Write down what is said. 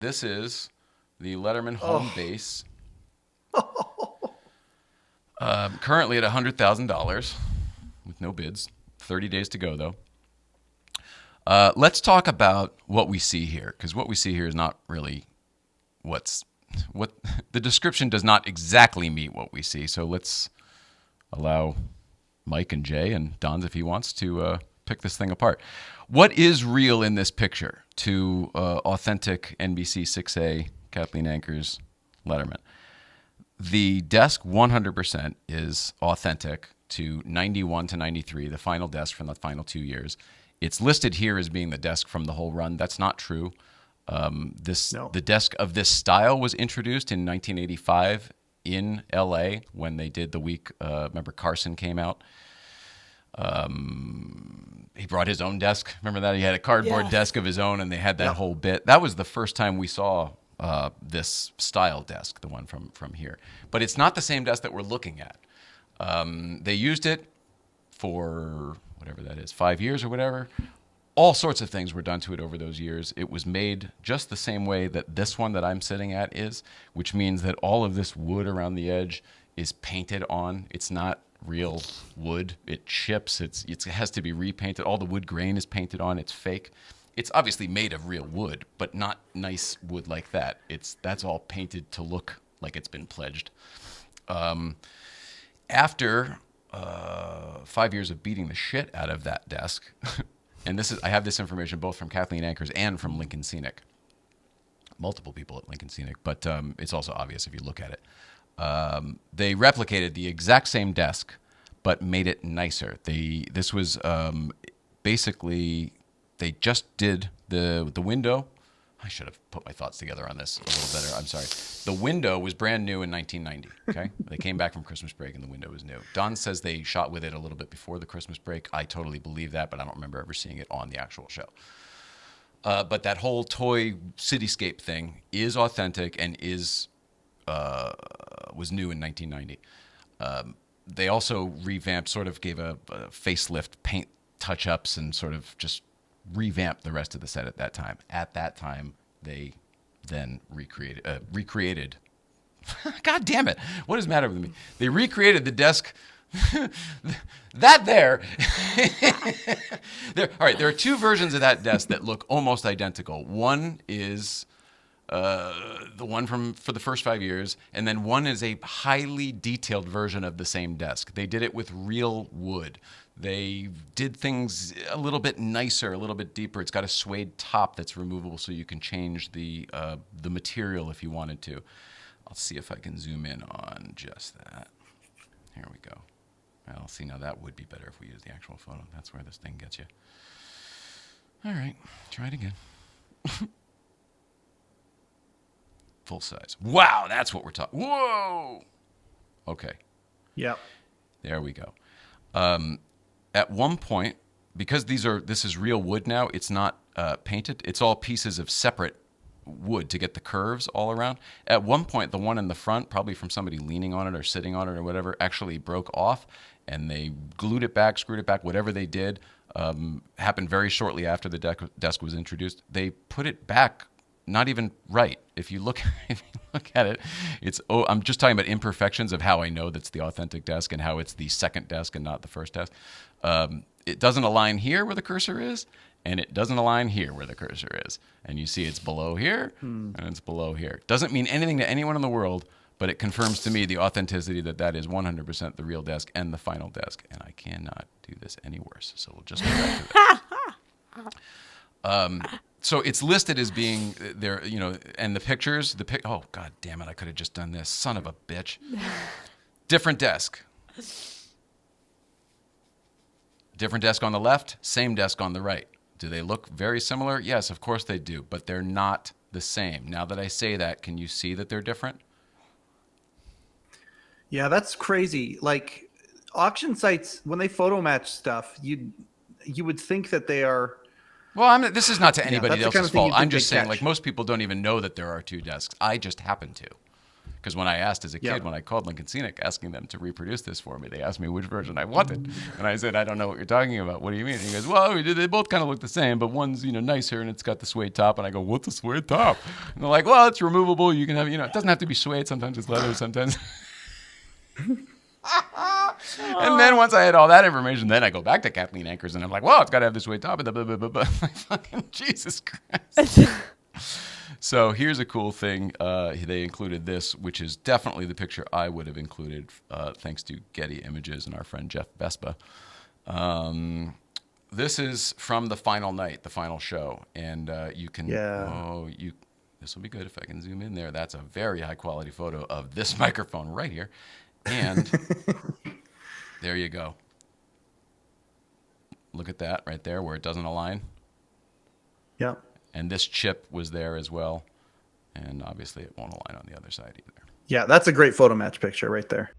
This is the Letterman home base. Currently at $100,000 with no bids. 30 days to go, though. Let's talk about what we see here, because what we see here is not really what the description does not exactly meet what we see. So let's allow Mike and Jay and Don's, if he wants, to pick this thing apart. What is real in this picture to authentic NBC 6A Kathleen Anchor's Letterman? The desk 100% is authentic to 91 to 93, the final desk from the final 2 years. It's listed here as being the desk from the whole run. That's not true. The desk of this style was introduced in 1985 in LA when they did the week. Remember Carson came out. He brought his own desk. Remember that? He had a cardboard desk of his own, and they had that whole bit. That was the first time we saw this style desk, the one from here. But it's not the same desk that we're looking at. They used it for whatever that is, 5 years or whatever. All sorts of things were done to it over those years. It was made just the same way that this one that I'm sitting at is, which means that all of this wood around the edge is painted on. It's not real wood. It chips. It has to be repainted. All the wood grain is painted on. It's fake. It's obviously made of real wood, but not nice wood like that. That's all painted to look like it's been pledged. After 5 years of beating the shit out of that desk, and I have this information both from Kathleen Anchors and from Lincoln Scenic, multiple people at Lincoln Scenic, but it's also obvious if you look at it. They replicated the exact same desk, but made it nicer. This was basically, they just did the window. I should have put my thoughts together on this a little better. I'm sorry. The window was brand new in 1990. Okay, they came back from Christmas break and the window was new. Don says they shot with it a little bit before the Christmas break. I totally believe that, but I don't remember ever seeing it on the actual show. But that whole toy cityscape thing is authentic and was new in 1990. They also revamped, sort of gave a facelift, paint touch-ups, and sort of just revamped the rest of the set at that time. At that time, they then recreated. God damn it! What is the matter with me? They recreated the desk. That there. All right, there are two versions of that desk that look almost identical. One is the one for the first 5 years, and then one is a highly detailed version of the same desk. They did it with real wood. They did things a little bit nicer, a little bit deeper. It's got a suede top that's removable, so you can change the material if you wanted to. I'll see if I can zoom in on just that. Here we go. Well, see, now that would be better if we use the actual photo. That's where this thing gets you. All right, try it again. Full size. Wow, that's what we're talking. Whoa. Okay. Yep. There we go. At one point, because this is real wood now, it's not painted. It's all pieces of separate wood to get the curves all around. At one point, the one in the front, probably from somebody leaning on it or sitting on it or whatever, actually broke off, and they glued it back, screwed it back, whatever they did. Happened very shortly after the desk was introduced. They put it back not even right. If you look at it, I'm just talking about imperfections of how I know that's the authentic desk and how it's the second desk and not the first desk. It doesn't align here where the cursor is, and it doesn't align here where the cursor is. And you see it's below here, and it's below here. Doesn't mean anything to anyone in the world, but it confirms to me the authenticity that is 100% the real desk and the final desk. And I cannot do this any worse, so we'll just go back to this. So it's listed as being there, and the pictures, oh, God damn it, I could have just done this. Son of a bitch. Different desk. Different desk on the left, same desk on the right. Do they look very similar? Yes, of course they do, but they're not the same. Now that I say that, can you see that they're different? Yeah, that's crazy. Like, auction sites, when they photo match stuff, you would think that they are... Well, this is not to anybody else's kind of fault. I'm think just they saying, catch. like, most people don't even know that there are two desks. I just happen to. Because when I asked as a kid, Yep. when I called Lincoln Scenic asking them to reproduce this for me, they asked me which version I wanted. And I said, I don't know what you're talking about. What do you mean? And he goes, well, they both kind of look the same, but one's, nicer and it's got the suede top. And I go, what's a suede top? And they're like, well, it's removable. You can have, it doesn't have to be suede. Sometimes it's leather, sometimes. And then once I had all that information, then I go back to Kathleen Anchors and I'm like, well, it's got to have this suede top. And blah, blah, blah, blah. Like, fucking Jesus Christ. So here's a cool thing. They included this, which is definitely the picture I would have included, thanks to Getty Images and our friend Jeff Vespa. This is from the final night, the final show, and you can. Yeah. This will be good if I can zoom in there. That's a very high quality photo of this microphone right here, and there you go. Look at that right there, where it doesn't align. Yep. And this chip was there as well. And obviously it won't align on the other side either. Yeah, that's a great photo match picture right there.